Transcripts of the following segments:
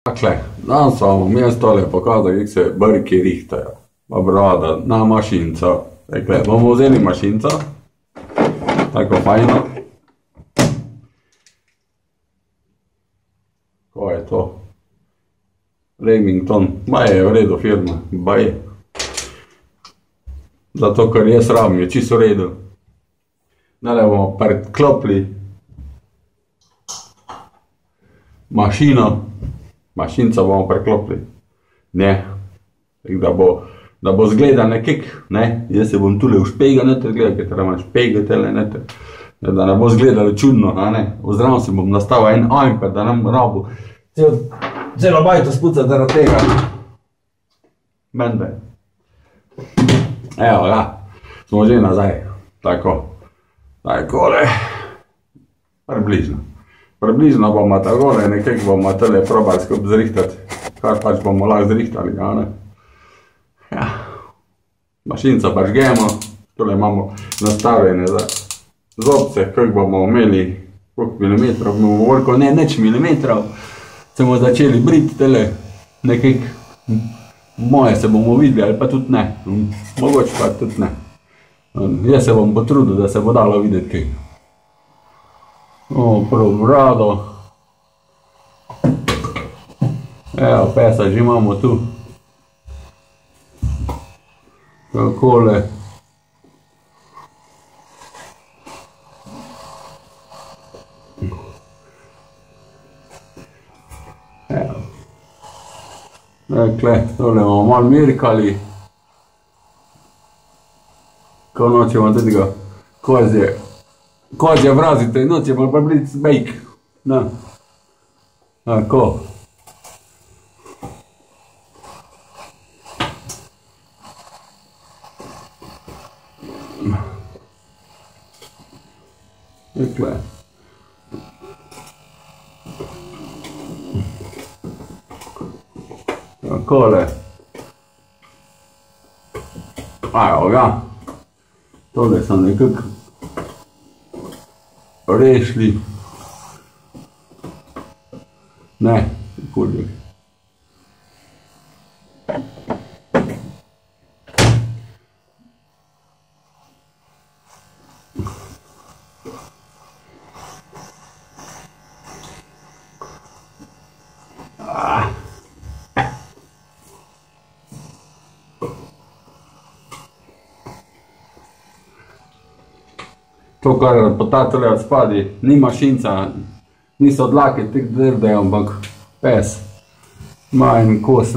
Dakle, danas vam bom jaz tole pokazal, kako se brki rihtajo. Obrada na mašinco. Dakle, bomo vzeli mašinco. Tako fajno. Ko je to? Remington. Baje je v redu firma. Baje. Zato, ker jaz rabim, je čisto v redu. Dale bomo priklopili mašino. Mašinco bomo preklopili, ne, da bo zgleda nekak, ne, jaz se bom tule v špega noter gledal, ker treba špega tele noter, da ne bo zgledalo čudno, a ne, oziroma si bom nastavil en iPad, da nam rabu celo bajto spucati zaradi tega, mende. Evo, ja, smo že nazaj, takole, Približno bomo takole, nekaj bomo tele probali skupaj zrihtati, kar pač bomo lahko zrihtali, a ne. Ja, mašinco pažgemo, tole imamo nastavljene za zobce, kako bomo imeli, koliko milimetrov bomo vrko, ne, nič milimetrov, se bomo začeli briti tele, nekaj, moje se bomo videli, ali pa tudi ne, mogoče pa tudi ne. Jaz se bom potrudil, da se bo dalo videti kaj. Prav brado. Evo, pesa že imamo tu. Takole. Evo. Dakle, tole bomo malo mirkali. Ko nočemo tega kozje vrazite, nočemo pa biti bejk. Na. Tako. Takle. Takole. Evo ga. Tole so nekako rešili. Ne, kurnik. To, kar po tole od spadi, ni mašinca, niso dlake tek drde, ampak pes ima en kost,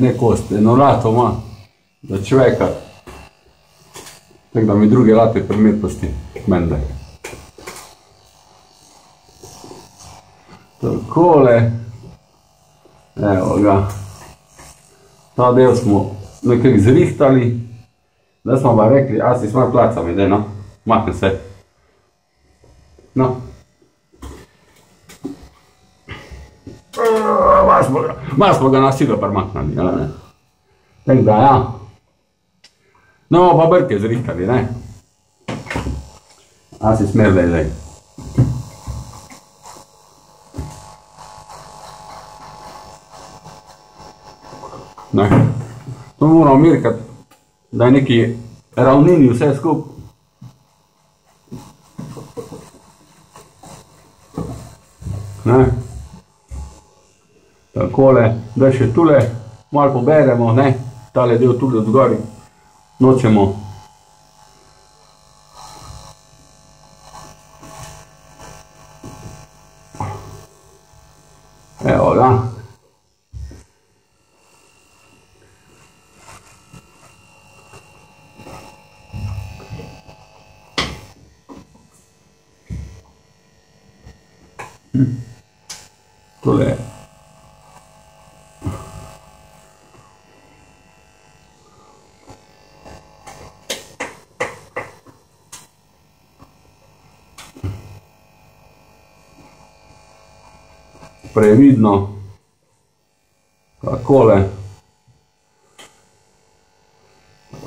ne kost, eno lato ima za človeka. Tako da mi druge late primer pusti, mende. Takole. Evo ga. Ta del smo nekako zrihtali. Da smo pa rekli, a si s malo placami, daj no, makne se. No. Malo smo ga na silo premaknali, ne. Tako da, ja. No, pa brke zrihtali, ne. A si smer, daj. Ne. To moramo mirkati, da je neki ravnini vse skupaj. Ne. Takole, da še tule malo poberemo, ne, tale del tule odgori, nočemo. Evo ga. Tole. Previdno. Takole.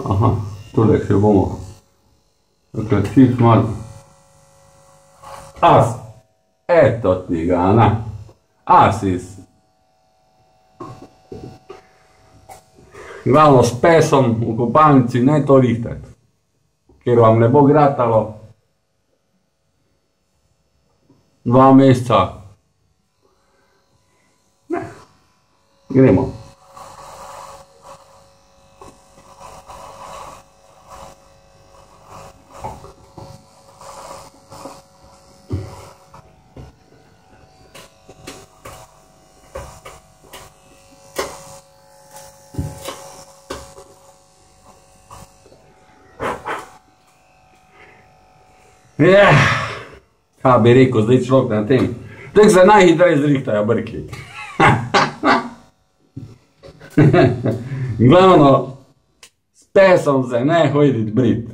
Aha, tole še bomo. Takle, čist malo. Eto ti ga, ne. Asis. Glavno s pesom v kopalnici ne to rihtati, ker vam ne bo gratalo 2 meseca. Ne, gremo. Kaj bi rekel zdaj človek na tem? Tako se najhitreje zrihtajo brki. Glavno, s pesom se ne hoditi brit.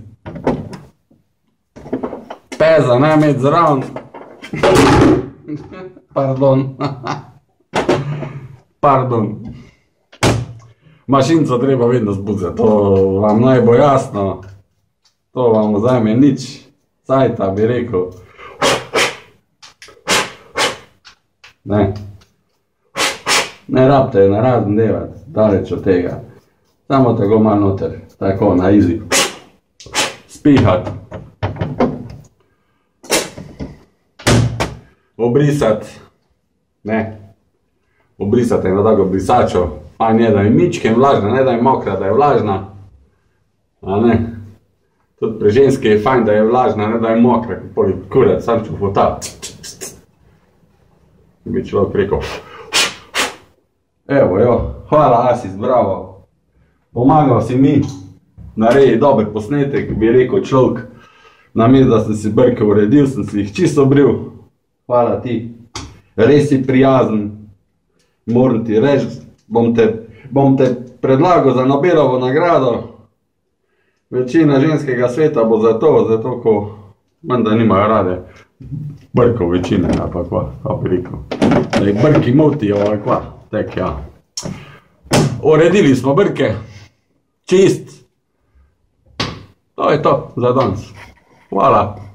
Pesa ne imeti zraven. Pardon. Pardon. Mašinco treba vedno zbudzati, to vam naj bo jasno. To vam vzajme nič. Cajta bi rekel. Ne rabite narazen delati, daleč od tega. Samo tako malo noter, tako na easy. Spihati. Obrisati. Obrisati eno tako brisačo. Pa ne da je mičken vlažna, ne da je mokra, da je vlažna. A ne. Tudi pri ženski je fajn, da je vlažna, ne da je mokra, kurat, sam čufota. Bi človek rekel. Evo, hvala Asis, bravo. Pomagal si mi, naredi dober posnetek, bi rekel človek. Namesto da sem si brke uredil, sem si jih čisto bril. Hvala ti. Res si prijazen. Moram ti reči, bom te predlagal za Nobelovo nagrado. Večina ženskega sveta bo zato ko menda nimajo rade brkov večine, ali pa kva bi rekel. Da jih brki motijo, ali kva, tek ja. Uredili smo brke, čist. To je to za danes. Hvala.